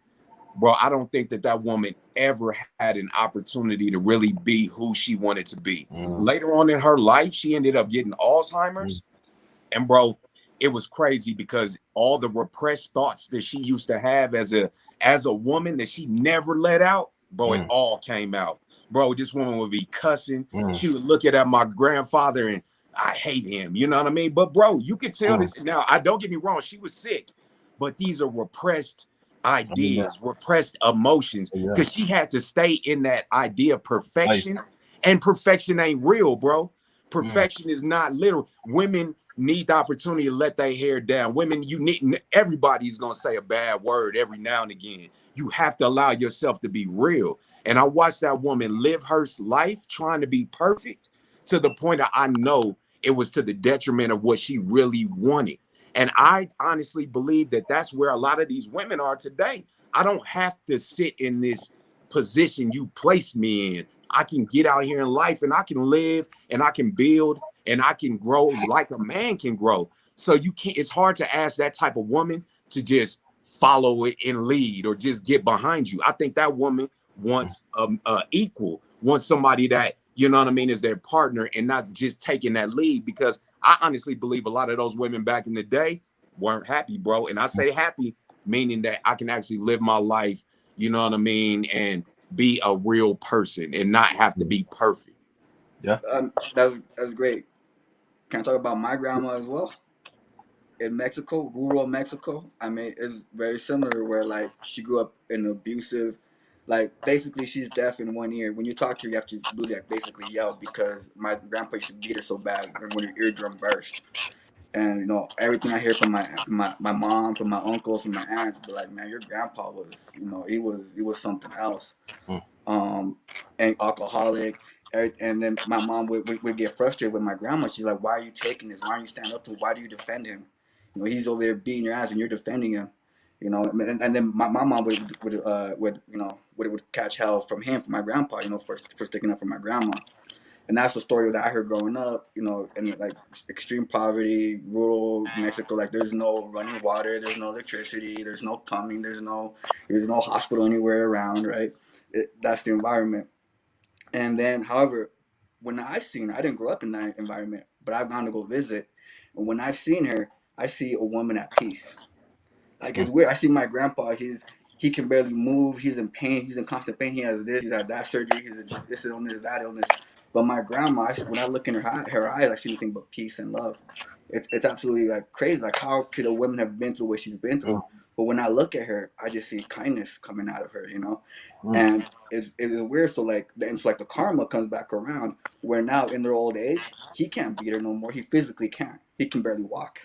Bro, I don't think that that woman ever had an opportunity to really be who she wanted to be. mm, Later on in her life, she ended up getting mm, Alzheimer's. And bro, it was crazy because all the repressed thoughts that she used to have as a woman that she never let out, bro, it mm, all came out. Bro, this woman would be cussing. mm, She would look at my grandfather and I hate him. You know what I mean? But bro, you could tell mm. this now. I don't get me wrong, she was sick, but these are repressed I mean, yeah, ideas, repressed emotions, yeah. because she had to stay in that idea of Nice. perfection, and perfection ain't real, bro. Mm, Perfection is not literal. Women need the opportunity to let their hair down. Women, you need, everybody's gonna say a bad word every now and again. You have to allow yourself to be real. And I watched that woman live her life trying to be perfect to the point that I know it was to the detriment of what she really wanted. And I honestly believe that that's where a lot of these women are today. I don't have to sit in this position you placed me in. I can get out here in life and I can live and I can build and I can grow like a man can grow. So you can't, it's hard to ask that type of woman to just follow it and lead or just get behind you. I think that woman mm, wants equal, wants somebody that, you know what I mean, is their partner and not just taking that lead, because I honestly believe a lot of those women back in the day weren't happy, bro. And I mm, say happy, meaning that I can actually live my life, you know what I mean, and be a real person and not have to mm. be perfect. Yeah. That's great. Can I talk about my grandma as well? In Mexico, rural Mexico. I mean, it's very similar where like she grew up in abusive, like basically she's deaf in one ear. When you talk to her, you have to do that basically yell because my grandpa used to beat her so bad when her eardrum burst. And you know everything I hear from my mom, from my uncles, from my aunts, be like, man, your grandpa was, you know, he was something else. Mm, um, and alcoholic. And then my mom would get frustrated with my grandma. She's like, "Why are you taking this? Why are you standing up to him? Why do you defend him? You know, he's over there beating your ass, and you're defending him. You know." And then my mom would would catch hell from him, from my grandpa. You know, for sticking up for my grandma. And that's the story that I heard growing up. You know, in like extreme poverty, rural Mexico. Like, there's no running water, there's no electricity, there's no plumbing, there's no hospital anywhere around. Right? That's the environment. And then, however, when I seen her, I didn't grow up in that environment, but I've gone to go visit. And when I seen her, I see a woman at peace. Like, mm, it's weird. I see my grandpa. He can barely move. He's in pain. He's in constant pain. He has this. He's had that surgery. He's had this illness, that illness. But my grandma, when I look in her eyes, I see nothing but peace and love. It's absolutely like crazy. Like, how could a woman have been through what she's been mm, through? But when I look at her, I just see kindness coming out of her. You know, mm, and it's weird. So like, the karma comes back around where now in their old age, he can't beat her no more. He physically can't. He can barely walk.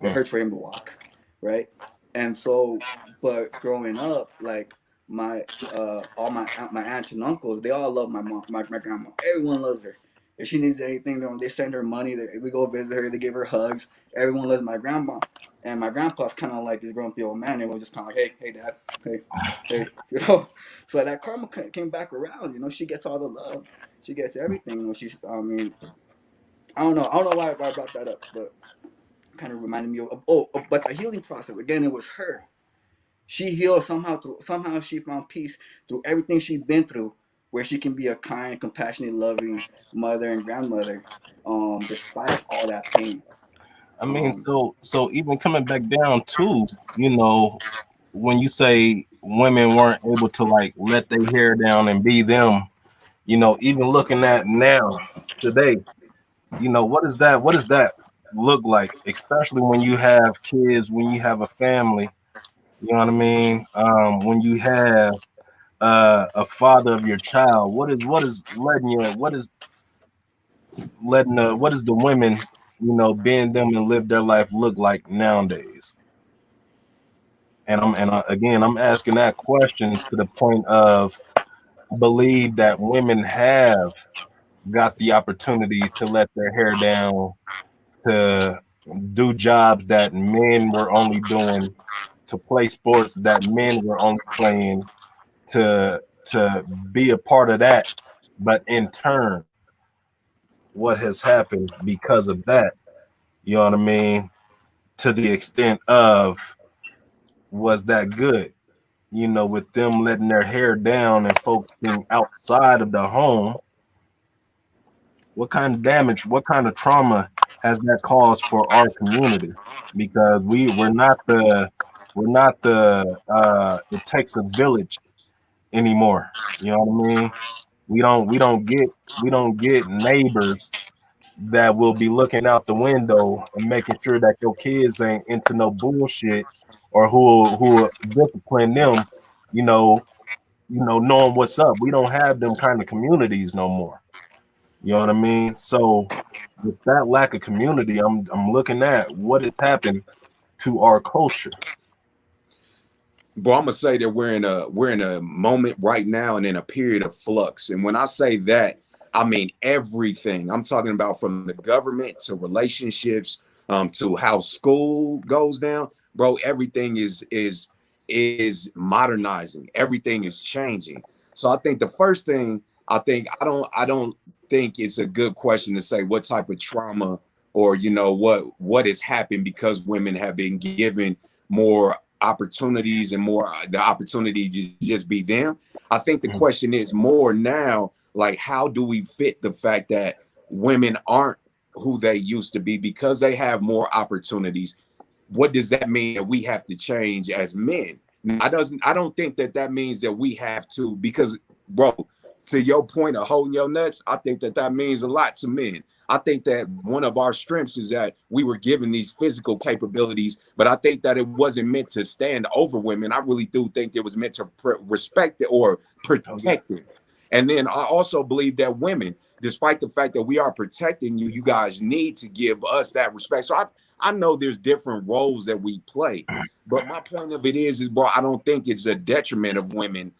It mm. hurts for him to walk, right? And so, but growing up, like all my aunts and uncles, they all love my mom, my grandma. Everyone loves her. If she needs anything, they send her money. We go visit her. They give her hugs. Everyone loves my grandma. And my grandpa's kind of like this grumpy old man. It was just kind of like, hey, dad, hey, you know. So that karma came back around. You know, she gets all the love. She gets everything. You know, I mean, I don't know why I brought that up, but kind of reminded me of, but the healing process again. It was her. She healed somehow she found peace through everything she'd been through, where she can be a kind, compassionate, loving mother and grandmother, despite all that pain. I mean, Um, so even coming back down to, you know, when you say women weren't able to like let their hair down and be them, you know, even looking at now today, you know, what does that look like, especially when you have kids, when you have a family, you know what I mean? When you have a father of your child, what is the women, being them and live their life look like nowadays? And again, I'm asking that question to the point of, I believe that women have got the opportunity to let their hair down, to do jobs that men were only doing, to play sports that men were only playing, to be a part of that. But in turn, what has happened because of that, you know what I mean? To the extent of, was that good? With them letting their hair down and focusing outside of the home, what kind of damage, what kind of trauma has that caused for our community? Because we're not the it takes a village anymore. You know what I mean? We don't get neighbors that will be looking out the window and making sure that your kids ain't into no bullshit, or who discipline them, you know, knowing what's up. We don't have them kind of communities no more. You know what I mean? So with that lack of community, I'm looking at what has happened to our culture. Bro, I'm gonna say that we're in a moment right now and in a period of flux. And when I say that, I mean everything. I'm talking about from the government to relationships, to how school goes down. Bro, everything is modernizing. Everything is changing. So I think the first thing, I don't think it's a good question to say what type of trauma, or what has happened because women have been given more opportunities and more the opportunity to just be them. I think the question is more now, like, how do we fit the fact that women aren't who they used to be because they have more opportunities? What does that mean that we have to change as men? Now, I don't think that that means that we have to, because, bro, to your point of holding your nuts, I think that that means a lot to men. I think that one of our strengths is that we were given these physical capabilities, but I think that it wasn't meant to stand over women. I really do think it was meant to respect it or Oh yeah. protect it. And then I also believe that women, despite the fact that we are protecting you, you guys need to give us that respect. So I know there's different roles that we play, but my point of it is, bro, I don't think it's a detriment of women.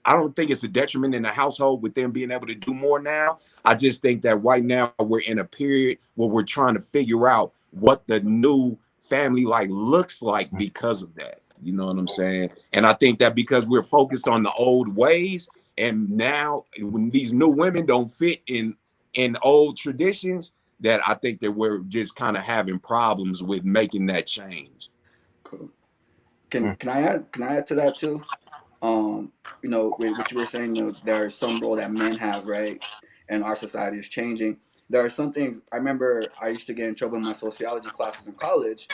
I don't think it's a detriment in the household with them being able to do more now. I just think that right now we're in a period where we're trying to figure out what the new family like looks like because of that. You know what I'm saying? And I think that because we're focused on the old ways, and now when these new women don't fit in old traditions, that I think that we're just kind of having problems with making that change. Cool. Can I add to that too? Um, with what you were saying, there are some role that men have, right? And our society is changing. There are some things I remember I used to get in trouble in my sociology classes in college.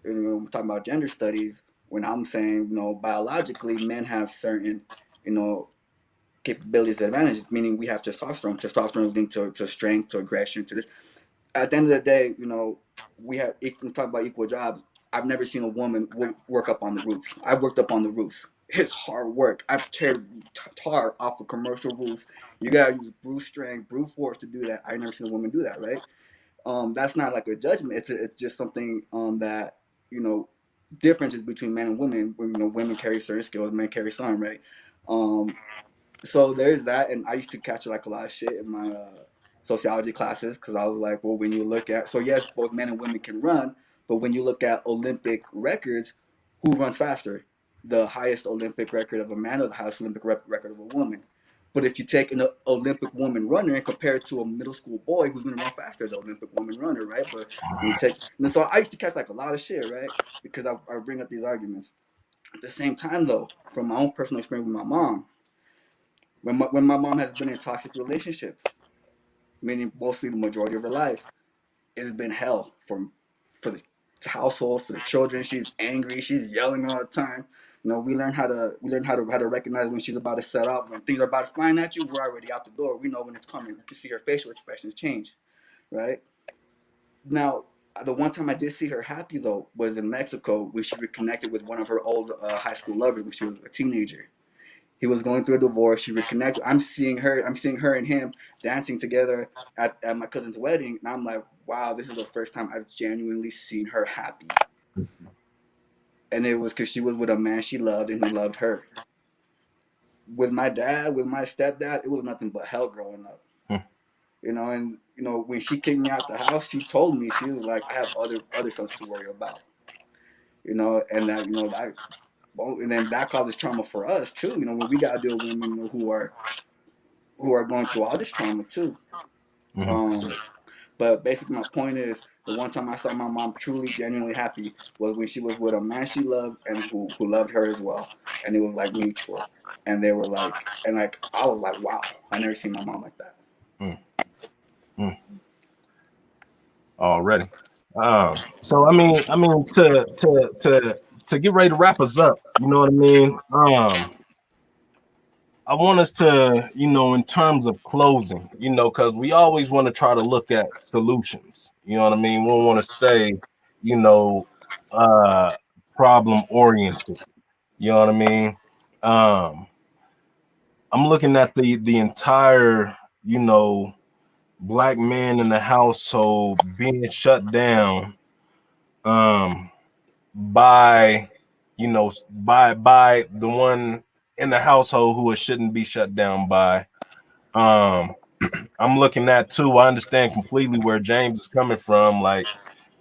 We're talking about gender studies, when I'm saying, biologically men have certain, you know, capabilities and advantages, meaning we have testosterone. Testosterone is linked to strength, to aggression, to this. At the end of the day, we talk about equal jobs. I've never seen a woman work up on the roofs. I've worked up on the roofs. It's hard work. I've teared tar off of commercial roofs. You gotta use brute strength, brute force to do that. I've never seen a woman do that, right? That's not like a judgment. It's just something that you know differences between men and women. Women carry certain skills, men carry some, right? Um, so there's that, and I used to catch like a lot of shit in my sociology classes because I was like, well, when you look at, so yes, both men and women can run, but when you look at Olympic records, who runs faster? The highest Olympic record of a man or the highest Olympic record of a woman? But if you take an Olympic woman runner and compare it to a middle school boy, who's going to run faster? The Olympic woman runner, right? But when you take, and so I used to catch like a lot of shit, right? Because I bring up these arguments. At the same time, though, from my own personal experience with my mom, when my mom has been in toxic relationships, meaning mostly the majority of her life, it's been hell for the household, for the children. She's angry, she's yelling all the time. We learn how to recognize when she's about to set off. When things are about to flying at you, we're already out the door. We know when it's coming. We can see her facial expressions change, right? Now, the one time I did see her happy though was in Mexico when she reconnected with one of her old high school lovers when she was a teenager. He was going through a divorce. She reconnected. I'm seeing her. I'm seeing her and him dancing together at my cousin's wedding, and I'm like, wow, this is the first time I've genuinely seen her happy. And it was because she was with a man she loved and who loved her. With my dad, with my stepdad, it was nothing but hell growing up. And when she kicked me out the house, she told me, she was like, I have other sons to worry about. And that that well, and then that causes trauma for us too. When we gotta deal with women who are going through all this trauma too. Um, but basically, my point is, the one time I saw my mom truly, genuinely happy was when she was with a man she loved and who loved her as well, and it was like mutual. And they were like, and like I was like, wow, I never seen my mom like that. Mm. Mm. Already. So I mean to get ready to wrap us up, you know what I mean? I want us to, in terms of closing, because we always want to try to look at solutions. You know what I mean? We don't want to stay, you know, uh problem oriented. You know what I mean? Um, I'm looking at the entire, black man in the household being shut down um by by the one in the household who it shouldn't be shut down by. um I'm looking at too, I understand completely where James is coming from. Like,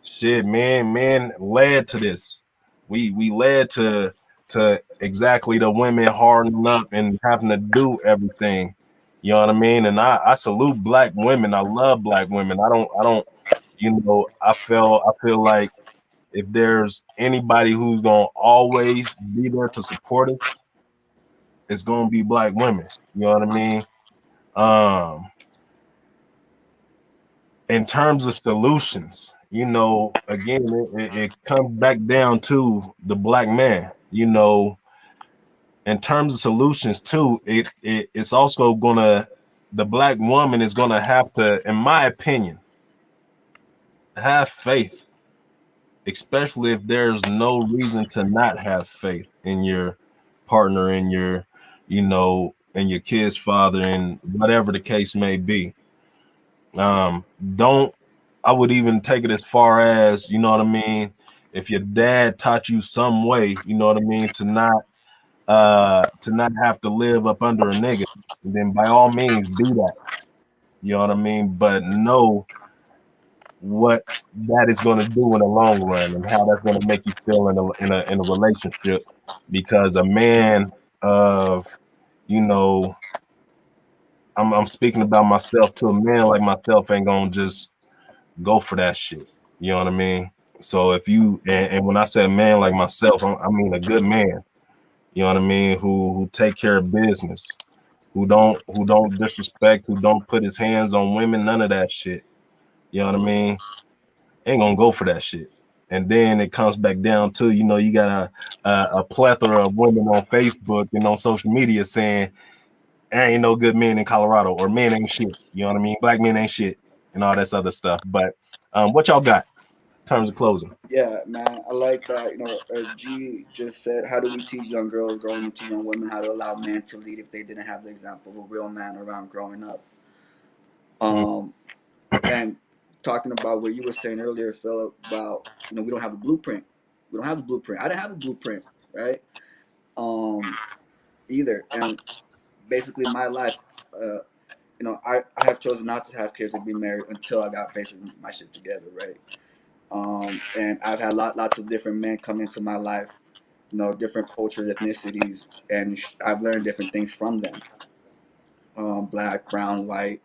shit, men led to this. We led to exactly the women hardening up and having to do everything. You know what I mean? And I salute black women. I love black women. I don't I feel like if there's anybody who's gonna always be there to support us, it's gonna be black women. You know what I mean? Um, in terms of solutions, again, it comes back down to the black man. In terms of solutions too, it's also gonna the black woman is gonna have to, in my opinion, have faith, especially if there's no reason to not have faith in your partner, in your kid's father, and whatever the case may be. Don't I would even take it as far as, if your dad taught you some way, to not have to live up under a nigga, then by all means do that. You know what I mean? But know what that is going to do in the long run and how that's going to make you feel in a relationship. Because a man of, you know, I'm speaking about myself too. A man like myself ain't gonna just go for that shit. You know what I mean? So if you and when I say a man like myself, I mean a good man. You know what I mean? Who take care of business, who don't disrespect, who don't put his hands on women, none of that shit. You know what I mean? Ain't gonna go for that shit. And then it comes back down to, you got a plethora of women on Facebook and on social media saying there ain't no good men in Colorado, or men ain't shit. You know what I mean? Black men ain't shit and all this other stuff. But what y'all got in terms of closing? Yeah, man, I like that. G just said, how do we teach young girls growing into young women how to allow men to lead if they didn't have the example of a real man around growing up? Mm, Um, and talking about what you were saying earlier, Philip, about we don't have a blueprint. We don't have a blueprint. I didn't have a blueprint, right? Um, Either. And basically, my life, I have chosen not to have kids or be married until I got basically my shit together, right? And I've had lots of different men come into my life, different cultures, ethnicities, and I've learned different things from them, black, brown, white,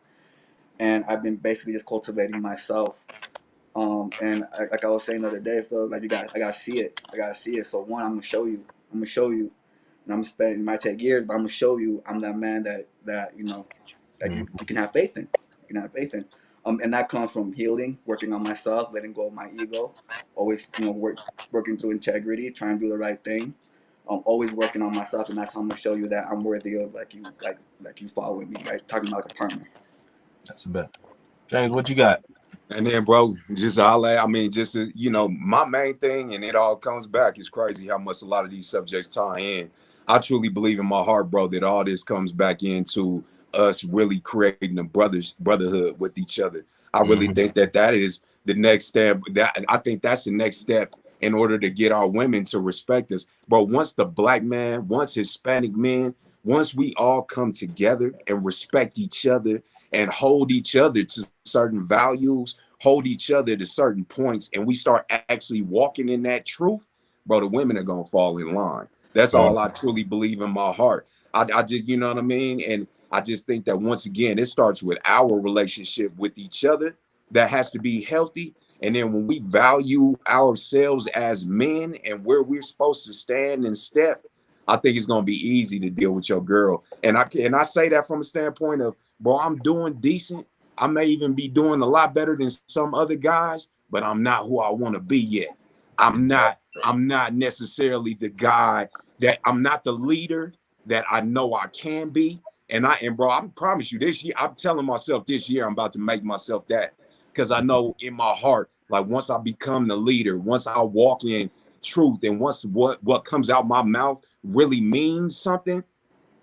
and I've been basically just cultivating myself. And like I was saying the other day, Phil, like I gotta see it. I gotta see it. So one, I'm gonna show you. I'm gonna show you, and I'm gonna spend. It might take years, but I'm gonna show you. I'm that man that that mm, you can have faith in. You can have faith in. And that comes from healing, working on myself, letting go of my ego, always working through integrity, trying to do the right thing. Always working on myself, and that's how I'm gonna show you that I'm worthy of like you following me, right? Talking about like a partner. that's a bet. James, what you got? And then, bro, just all I mean, just my main thing, and it all comes back. It's crazy how much a lot of these subjects tie in. I truly believe in my heart, bro, that all this comes back into us really creating a brotherhood with each other. I really think that that is the next step. That I think that's the next step in order to get our women to respect us. But once the black man, once Hispanic men, once we all come together and respect each other and hold each other to certain values, hold each other to certain points, and we start actually walking in that truth, bro, the women are gonna fall in line. That's all I truly believe in my heart. I just, you know what I mean? And I just think that once again, it starts with our relationship with each other that has to be healthy. And then when we value ourselves as men and where we're supposed to stand and step, I think it's gonna be easy to deal with your girl. And I say that from a standpoint of, bro, I'm doing decent. I may even be doing a lot better than some other guys, but I'm not who I want to be yet. I'm not necessarily the guy that I'm not the leader that I know I can be. And bro, I promise you this year, I'm telling myself this year I'm about to make myself that, because I know in my heart, like once I become the leader, once I walk in truth, and once what comes out my mouth really means something,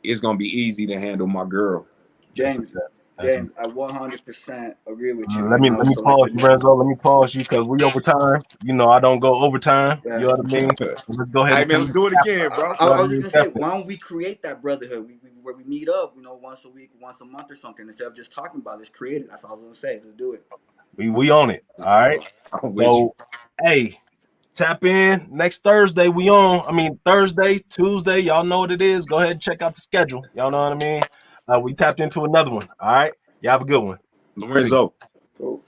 it's gonna be easy to handle my girl. James, James, I 100% agree with you, Let and me I let was me pause selected you, that. Renzo. Let me pause you because we overtime. You know I don't go overtime. You Yeah. know what I mean? So let's go ahead Hey and man, come. let's do it again, bro. You know I what I was just mean? gonna say, Definitely. why don't we create that brotherhood? Where we meet up, once a week, once a month, or something, instead of just talking about it. Let's create it. That's all I was gonna say. Let's do it. We own it. All right. I'm with you. So hey, tap in next Thursday. We on. I mean Thursday, Tuesday. Y'all know what it is. Go ahead and check out the schedule. Y'all know what I mean. We tapped into another one. All right. Y'all have a good one. Peace. Lorenzo. Cool.